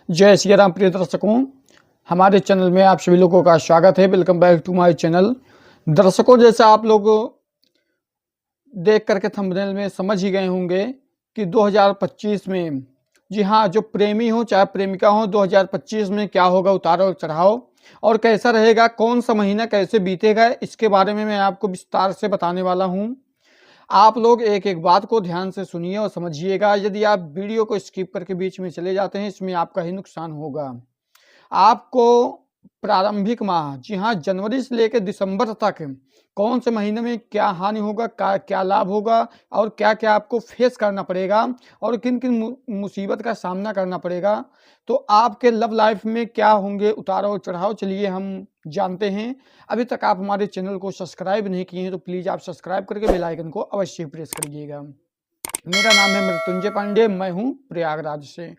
जय सिया राम प्रिय दर्शकों, हमारे चैनल में आप सभी लोगों का स्वागत है। Welcome back to my channel. दर्शकों, जैसा आप लोग देख करके थंबनेल में समझ ही गए होंगे कि 2025 में, जी हाँ, जो प्रेमी हो चाहे प्रेमिका हो, 2025 में क्या होगा, उतार और चढ़ाव और कैसा रहेगा, कौन सा महीना कैसे बीतेगा, इसके बारे में मैं आपको विस्तार से बताने वाला हूँ। आप लोग एक एक बात को ध्यान से सुनिए और समझिएगा। यदि आप वीडियो को स्किप करके बीच में चले जाते हैं, इसमें आपका ही नुकसान होगा। आपको प्रारंभिक माह, जी हाँ, जनवरी से लेकर दिसंबर तक कौन से महीने में क्या हानि होगा, क्या लाभ होगा और क्या-क्या आपको फेस करना पड़ेगा और किन-किन मुसीबत का सामना करना पड़ेगा। तो आपके लव लाइफ में क्या होंगे उतार और चढ़ाव, चलिए हम जानते हैं। अभी तक आप हमारे चैनल को सब्सक्राइब नहीं किए हैं तो प्लीज़ आप सब्सक्राइब करके बेल आइकन को अवश्य प्रेस करिएगा। मेरा नाम है मृत्युंजय पांडे, मैं हूँ प्रयागराज से।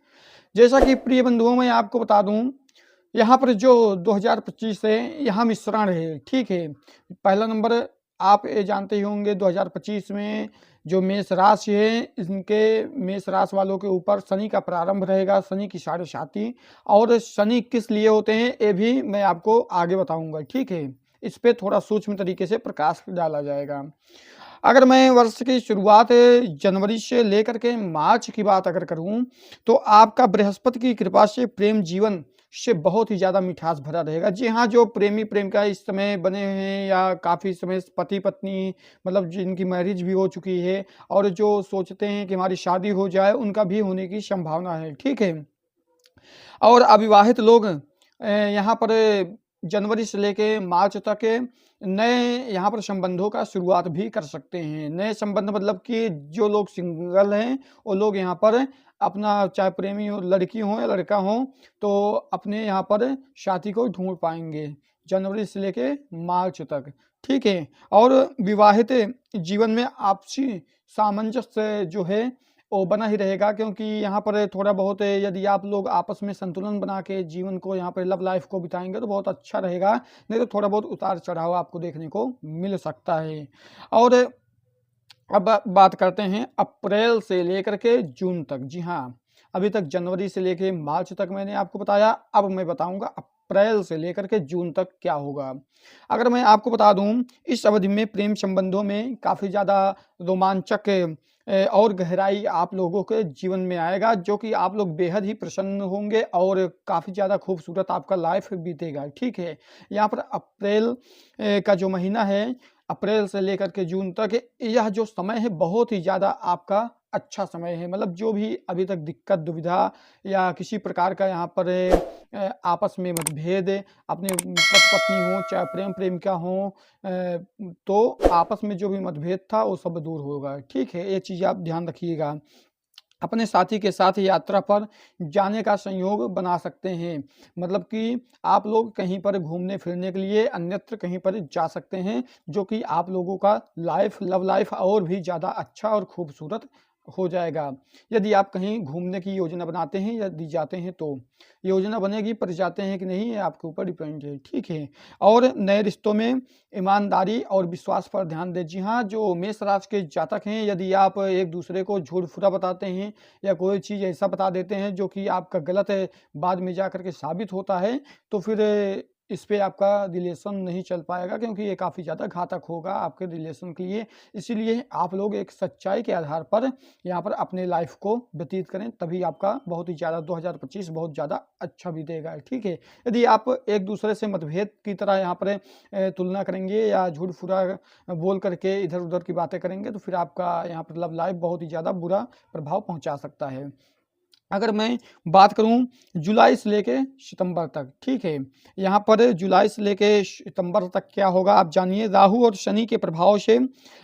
जैसा कि प्रिय बंधुओं, मैं आपको बता दूं, यहाँ पर जो 2025 है, यहाँ मिश्रण है, ठीक है। पहला नंबर आप ये जानते ही होंगे, 2025 में जो मेष राशि है, इनके मेष राशि वालों के ऊपर शनि का प्रारंभ रहेगा, शनि की साढ़े साती। और शनि किस लिए होते हैं ये भी मैं आपको आगे बताऊंगा, ठीक है। इस पे थोड़ा सूक्ष्म तरीके से प्रकाश डाला जाएगा। अगर मैं वर्ष की शुरुआत जनवरी से लेकर के मार्च की बात अगर करूं, तो आपका बृहस्पति की कृपा से प्रेम जीवन से बहुत ही ज़्यादा मिठास भरा रहेगा। जी हाँ, जो प्रेमी प्रेमिका इस समय बने हैं या काफ़ी समय से पति पत्नी, मतलब जिनकी मैरिज भी हो चुकी है और जो सोचते हैं कि हमारी शादी हो जाए, उनका भी होने की संभावना है, ठीक है। और अविवाहित लोग यहाँ पर जनवरी से लेके मार्च तक नए यहाँ पर संबंधों का शुरुआत भी कर सकते हैं। नए संबंध मतलब कि जो लोग सिंगल हैं, वो लोग यहाँ पर अपना, चाहे प्रेमी हो, लड़की हो या लड़का हो, तो अपने यहाँ पर साथी को ढूंढ पाएंगे जनवरी से लेके मार्च तक, ठीक है। और विवाहित जीवन में आपसी सामंजस्य जो है वो बना ही रहेगा, क्योंकि यहाँ पर थोड़ा बहुत यदि आप लोग आपस में संतुलन बना के जीवन को, यहाँ पर लव लाइफ को बिताएंगे तो बहुत अच्छा रहेगा। नहीं तो थोड़ा बहुत उतार चढ़ाव आपको देखने को मिल सकता है। और अब बात करते हैं अप्रैल से लेकर के जून तक। जी हाँ, अभी तक जनवरी से लेकर मार्च तक मैंने आपको बताया, अब मैं बताऊंगा अप्रैल से लेकर के जून तक क्या होगा। अगर मैं आपको बता दूं, इस अवधि में प्रेम संबंधों में काफ़ी ज़्यादा रोमांचक और गहराई आप लोगों के जीवन में आएगा, जो कि आप लोग बेहद ही प्रसन्न होंगे और काफ़ी ज़्यादा खूबसूरत आपका लाइफ बीतेगा, ठीक है। यहाँ पर अप्रैल का जो महीना है, अप्रैल से लेकर के जून तक, यह जो समय है बहुत ही ज़्यादा आपका अच्छा समय है। मतलब जो भी अभी तक दिक्कत दुविधा या किसी प्रकार का यहाँ पर आपस में मतभेद, अपने पति पत्नी हो चाहे प्रेम प्रेमिका हो, तो आपस में जो भी मतभेद था वो सब दूर होगा, ठीक है। ये चीज़ आप ध्यान रखिएगा। अपने साथी के साथ यात्रा पर जाने का संयोग बना सकते हैं। मतलब कि आप लोग कहीं पर घूमने फिरने के लिए अन्यत्र कहीं पर जा सकते हैं, जो कि आप लोगों का लव लाइफ और भी ज़्यादा अच्छा और खूबसूरत हो जाएगा। यदि आप कहीं घूमने की योजना बनाते हैं, यदि जाते हैं तो योजना बनेगी, पर जाते हैं कि नहीं ये आपके ऊपर डिपेंड है, ठीक है। और नए रिश्तों में ईमानदारी और विश्वास पर ध्यान दें। जी हाँ, जो मेष राशि के जातक हैं, यदि आप एक दूसरे को झूठ फूटा बताते हैं या कोई चीज़ ऐसा बता देते हैं जो कि आपका गलत है, बाद में जा कर के साबित होता है, तो फिर इस पे आपका रिलेशन नहीं चल पाएगा, क्योंकि ये काफ़ी ज़्यादा घातक होगा आपके रिलेशन के लिए। इसीलिए आप लोग एक सच्चाई के आधार पर यहाँ पर अपने लाइफ को व्यतीत करें, तभी आपका बहुत ही ज़्यादा 2025 बहुत ज़्यादा अच्छा बीतेगा, ठीक है। यदि आप एक दूसरे से मतभेद की तरह यहाँ पर तुलना करेंगे या झूठ फूटा बोल करके इधर उधर की बातें करेंगे, तो फिर आपका यहाँ पर लव लाइफ बहुत ही ज़्यादा बुरा प्रभाव पहुंचा सकता है। अगर मैं बात करूं जुलाई से लेके सितंबर तक, ठीक है। यहाँ पर जुलाई से लेके सितंबर तक क्या होगा आप जानिए। राहु और शनि के प्रभाव से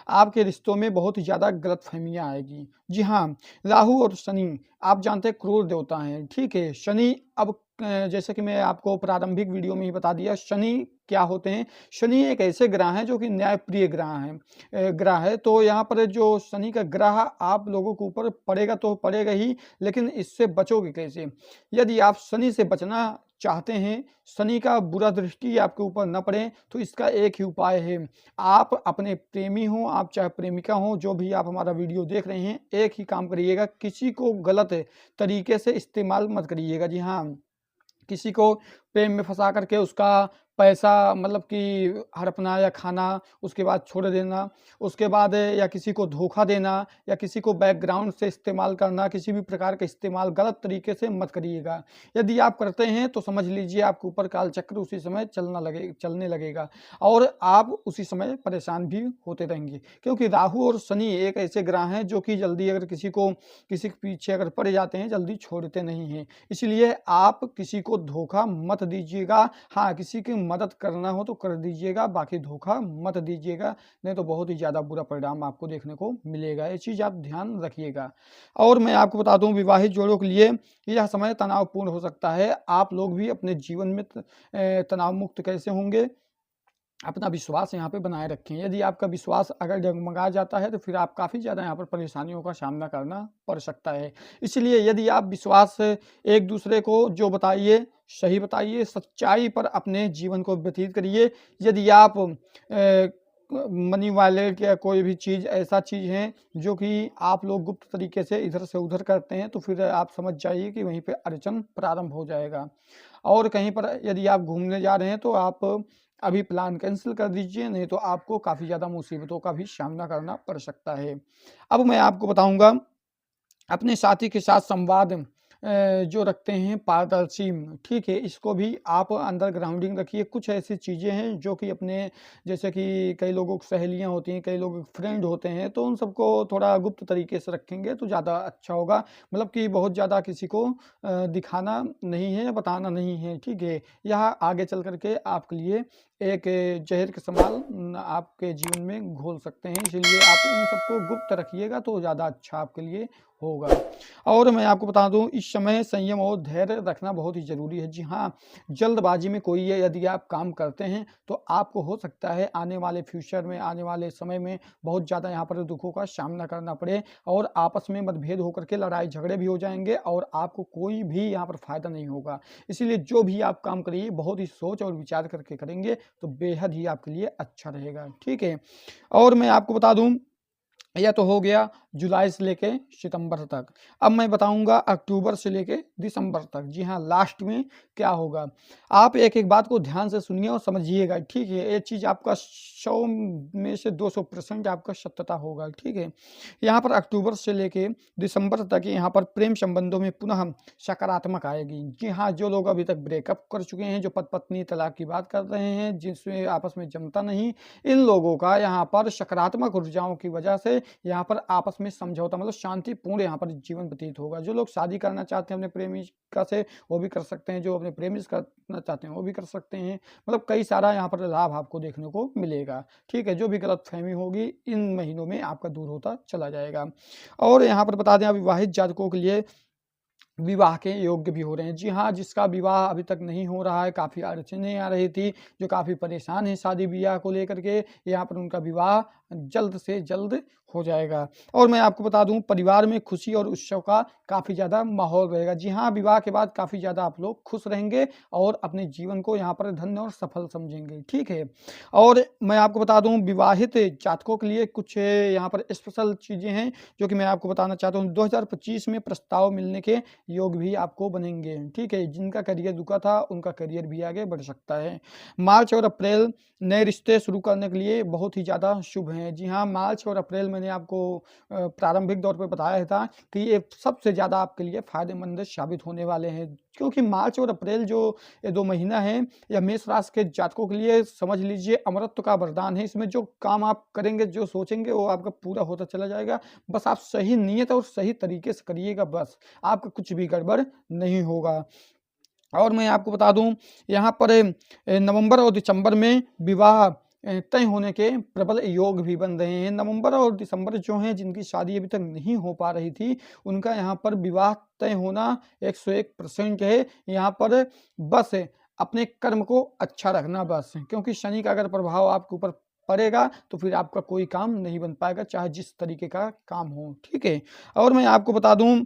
आपके रिश्तों में बहुत ही ज़्यादा गलतफहमियां आएगी। जी हाँ, राहु और शनि आप जानते हैं क्रूर देवता हैं, ठीक है। शनि अब जैसे कि मैं आपको प्रारंभिक वीडियो में ही बता दिया, शनि क्या होते हैं। शनि एक ऐसे ग्रह हैं जो कि न्यायप्रिय ग्रह है। तो यहाँ पर जो शनि का ग्रह आप लोगों के ऊपर पड़ेगा तो पड़ेगा ही, लेकिन इससे बचोगे कैसे? यदि आप शनि से बचना चाहते हैं, शनि का बुरा दृष्टि आपके ऊपर न पड़े, तो इसका एक ही उपाय है। आप अपने प्रेमी हो, आप चाहे प्रेमिका हो, जो भी आप हमारा वीडियो देख रहे हैं, एक ही काम करिएगा, किसी को गलत तरीके से इस्तेमाल मत करिएगा। जी हाँ, किसी को प्रेम में फंसा करके उसका पैसा मतलब कि हड़पना या खाना, उसके बाद छोड़ देना, उसके बाद या किसी को धोखा देना या किसी को बैकग्राउंड से इस्तेमाल करना, किसी भी प्रकार का इस्तेमाल गलत तरीके से मत करिएगा। यदि आप करते हैं तो समझ लीजिए आपके ऊपर कालचक्र उसी समय चलने लगेगा और आप उसी समय परेशान भी होते रहेंगे, क्योंकि राहु और शनि एक ऐसे ग्रह हैं जो कि जल्दी अगर किसी के पीछे अगर पड़ जाते हैं, जल्दी छोड़ते नहीं हैं। इसलिए आप किसी को धोखा मत दीजिएगा। हाँ, किसी की मदद करना हो तो कर दीजिएगा, बाकी धोखा मत दीजिएगा, नहीं तो बहुत ही ज़्यादा बुरा परिणाम आपको देखने को मिलेगा। ये चीज़ आप ध्यान रखिएगा। और मैं आपको बता दूं, विवाहित जोड़ों के लिए यह समय तनावपूर्ण हो सकता है। आप लोग भी अपने जीवन में तनाव मुक्त कैसे होंगे, अपना विश्वास यहाँ पे बनाए रखें। यदि आपका विश्वास अगर डगमगा जाता है तो फिर आप काफ़ी ज़्यादा यहाँ पर परेशानियों का सामना करना पड़ सकता है। इसलिए यदि आप विश्वास एक दूसरे को जो बताइए, सही बताइए, सच्चाई पर अपने जीवन को व्यतीत करिए। यदि आप मनी वॉलेट या कोई भी चीज़ ऐसा चीज़ है जो कि आप लोग गुप्त तरीके से इधर से उधर करते हैं, तो फिर आप समझ जाइए कि वहीं पे अड़चन प्रारंभ हो जाएगा। और कहीं पर यदि आप घूमने जा रहे हैं तो आप अभी प्लान कैंसिल कर दीजिए, नहीं तो आपको काफ़ी ज़्यादा मुसीबतों का भी सामना करना पड़ सकता है। अब मैं आपको बताऊंगा, अपने साथी के साथ संवाद जो रखते हैं पारदर्शी, ठीक है, इसको भी आप अंडर ग्राउंडिंग रखिए। कुछ ऐसी चीज़ें हैं जो कि अपने, जैसे कि कई लोगों की सहेलियाँ होती हैं, कई लोग फ्रेंड होते हैं, तो उन सबको थोड़ा गुप्त तरीके से रखेंगे तो ज़्यादा अच्छा होगा। मतलब कि बहुत ज़्यादा किसी को दिखाना नहीं है, बताना नहीं है, ठीक है। यह आगे चल करके आपके लिए एक जहर के समान आपके जीवन में घोल सकते हैं। इसलिए आप इन सबको गुप्त रखिएगा तो ज़्यादा अच्छा आपके लिए होगा। और मैं आपको बता दूं, इस समय संयम और धैर्य रखना बहुत ही ज़रूरी है। जी हाँ, जल्दबाजी में कोई यदि आप काम करते हैं तो आपको हो सकता है आने वाले फ्यूचर में, आने वाले समय में बहुत ज़्यादा यहाँ पर दुखों का सामना करना पड़े और आपस में मतभेद होकर के लड़ाई झगड़े भी हो जाएंगे और आपको कोई भी यहाँ पर फायदा नहीं होगा। इसीलिए जो भी आप काम करिए बहुत ही सोच और विचार करके करेंगे तो बेहद ही आपके लिए अच्छा रहेगा, ठीक है। और मैं आपको बता दूं, यह तो हो गया जुलाई से लेके सितंबर तक। अब मैं बताऊंगा अक्टूबर से लेके दिसंबर तक। जी हाँ, लास्ट में क्या होगा, आप एक एक बात को ध्यान से सुनिए और समझिएगा, ठीक है। ये चीज़ आपका 100 में से 200% आपका सत्यता होगा, ठीक है। यहाँ पर अक्टूबर से लेके दिसंबर तक यहाँ पर प्रेम संबंधों में पुनः सकारात्मक आएगी। जी हाँ, जो लोग अभी तक ब्रेकअप कर चुके हैं, जो पति पत्नी तलाक की बात कर रहे हैं, जिसमें आपस में जमता नहीं, इन लोगों का यहाँ पर सकारात्मक ऊर्जाओं की वजह से यहाँ पर आपस में समझौता, मतलब शांतिपूर्ण यहाँ पर जीवन व्यतीत होगा। जो लोग शादी करना चाहते हैं अपने प्रेमिका से, वो भी कर सकते हैं। जो अपने प्रेमी से करना चाहते हैं वो भी कर सकते हैं। मतलब कई सारा यहाँ पर लाभ आपको देखने को मिलेगा, ठीक है। जो भी गलत फहमी होगी इन महीनों में आपका दूर होता चला जाएगा। और यहाँ पर बता दें, अविवाहित जातकों के लिए विवाह के योग्य भी हो रहे हैं। जी हाँ, जिसका विवाह अभी तक नहीं हो रहा है, काफ़ी अड़चनें आ रही थी, जो काफ़ी परेशान है शादी ब्याह को लेकर के, यहाँ पर उनका विवाह जल्द से जल्द हो जाएगा। और मैं आपको बता दूं, परिवार में खुशी और उत्सव का काफ़ी ज़्यादा माहौल रहेगा। जी हाँ, विवाह के बाद काफ़ी ज़्यादा आप लोग खुश रहेंगे और अपने जीवन को यहाँ पर धन्य और सफल समझेंगे, ठीक है। और मैं आपको बता दूं, विवाहित जातकों के लिए कुछ यहाँ पर स्पेशल चीज़ें हैं जो कि मैं आपको बताना चाहता हूँ। 2025 में प्रस्ताव मिलने के योग भी आपको बनेंगे, ठीक है। जिनका करियर रुका था उनका करियर भी आगे बढ़ सकता है। मार्च और अप्रैल नए रिश्ते शुरू करने के लिए बहुत ही ज़्यादा शुभ हैं। जी हाँ, मार्च और अप्रैल मैंने आपको प्रारंभिक दौर पर बताया था कि ये सबसे ज़्यादा आपके लिए फायदेमंद साबित होने वाले हैं, क्योंकि मार्च और अप्रैल जो ये 2 महीना है, यह मेष राशि के जातकों के लिए समझ लीजिए अमरत्व का वरदान है। इसमें जो काम आप करेंगे, जो सोचेंगे, वो आपका पूरा होता चला जाएगा। बस आप सही नीयत और सही तरीके से करिएगा, बस आपका कुछ भी गड़बड़ नहीं होगा। और मैं आपको बता दूं, यहाँ पर नवंबर और दिसंबर में विवाह तय होने के प्रबल योग भी बन रहे हैं। नवंबर और दिसंबर जो हैं जिनकी शादी अभी तक नहीं हो पा रही थी, उनका यहाँ पर विवाह तय होना 101% है। यहाँ पर बस अपने कर्म को अच्छा रखना बस, क्योंकि शनि का अगर प्रभाव आपके ऊपर पड़ेगा तो फिर आपका कोई काम नहीं बन पाएगा, चाहे जिस तरीके का काम हो, ठीक है। और मैं आपको बता दूं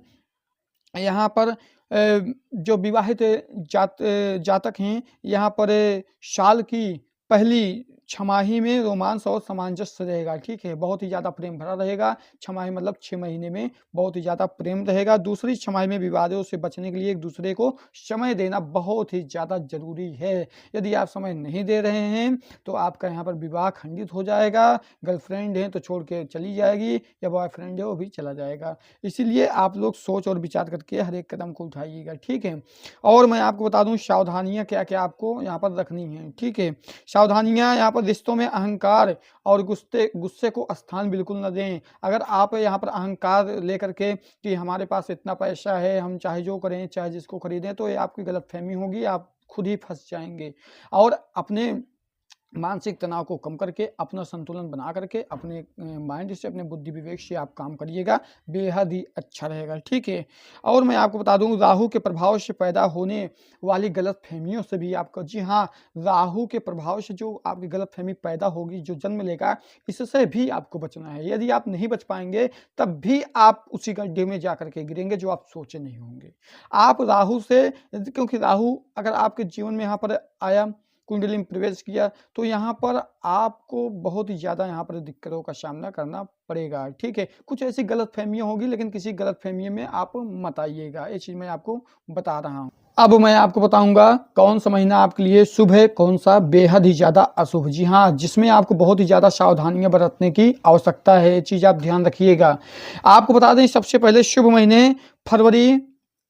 यहाँ पर जो विवाहित जातक हैं, यहाँ पर साल की पहली छमाही में रोमांस और सामंजस्य रहेगा, ठीक है। बहुत ही ज़्यादा प्रेम भरा रहेगा। छमाही मतलब 6 महीने में बहुत ही ज़्यादा प्रेम रहेगा। दूसरी छमाही में विवादों से बचने के लिए एक दूसरे को समय देना बहुत ही ज़्यादा ज़रूरी है। यदि आप समय नहीं दे रहे हैं तो आपका यहाँ पर विवाह खंडित हो जाएगा। गर्लफ्रेंड है तो छोड़ के चली जाएगी, या बॉयफ्रेंड है वो भी चला जाएगा। इसीलिए आप लोग सोच और विचार करके हर एक कदम को उठाइएगा, ठीक है। और मैं आपको बता दूं सावधानियां क्या क्या आपको यहाँ पर रखनी है, ठीक है। सावधानियां यहाँ पर रिश्तों में अहंकार और गुस्से को स्थान बिल्कुल न दें। अगर आप यहाँ पर अहंकार लेकर के कि हमारे पास इतना पैसा है, हम चाहे जो करें, चाहे जिसको खरीदें, तो ये आपकी गलतफहमी होगी, आप खुद ही फंस जाएंगे। और अपने मानसिक तनाव को कम करके अपना संतुलन बना करके अपने माइंड से, अपने बुद्धि विवेक से आप काम करिएगा, बेहद ही अच्छा रहेगा, ठीक है। और मैं आपको बता दूं राहु के प्रभाव से पैदा होने वाली गलत फहमियों से भी आपको, जी हाँ, राहु के प्रभाव से जो आपकी गलत फहमी पैदा होगी, जो जन्म लेगा, इससे भी आपको बचना है। यदि आप नहीं बच पाएंगे तब भी आप उसी गड्ढे में जा करके गिरेंगे जो आप सोचे नहीं होंगे। आप राहु से, क्योंकि राहु अगर आपके जीवन में यहाँ पर आया, कुंडली में प्रवेश किया, तो यहाँ पर आपको बहुत ही ज़्यादा यहाँ पर दिक्कतों का सामना करना पड़ेगा, ठीक है। कुछ ऐसी गलतफहमियां होगी, लेकिन किसी गलतफहमी में आप मत आइएगा, ये चीज़ मैं आपको बता रहा हूँ। अब मैं आपको बताऊंगा कौन सा महीना आपके लिए शुभ है, कौन सा बेहद ही ज़्यादा अशुभ। जी हाँ, जिसमें आपको बहुत ही ज़्यादा सावधानियां बरतने की आवश्यकता है, ये चीज़ आप ध्यान रखिएगा। आपको बता दें सबसे पहले शुभ महीने फरवरी,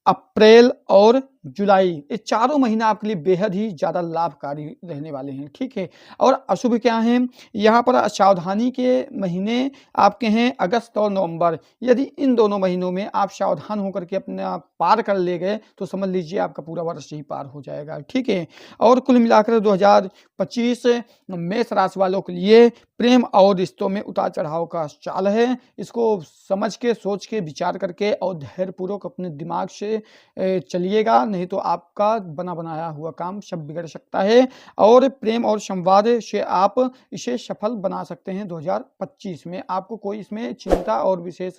अप्रैल और जुलाई, ये चारों महीना आपके लिए बेहद ही ज़्यादा लाभकारी रहने वाले हैं, ठीक है। और अशुभ क्या हैं, यहाँ पर सावधानी के महीने आपके हैं अगस्त और नवंबर। यदि इन दोनों महीनों में आप सावधान होकर के अपना पार कर ले गए तो समझ लीजिए आपका पूरा वर्ष ही पार हो जाएगा, ठीक है। और कुल मिलाकर 2025 मेष राशि वालों के लिए प्रेम और रिश्तों में उतार चढ़ाव का चाल है। इसको समझ के, सोच के, विचार करके और धैर्यपूर्वक अपने दिमाग से चलिएगा, नहीं तो आपका बना बनाया हुआ काम सब बिगड़ सकता है। और प्रेम और संवाद से आप इसे सफल बना सकते हैं। 2025 में आपको कोई इसमें चिंता और विशेष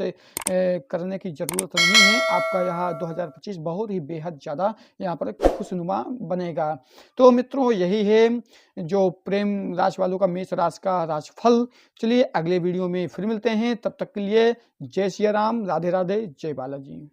करने की जरूरत नहीं है। आपका यहाँ 2025 बहुत ही बेहद ज़्यादा यहाँ पर खुशनुमा बनेगा। तो मित्रों, यही है जो प्रेम राशि वालों का मेष राशि का राशिफल। चलिए अगले वीडियो में फिर मिलते हैं, तब तक के लिए जय सिया राम, राधे राधे, जय बालाजी।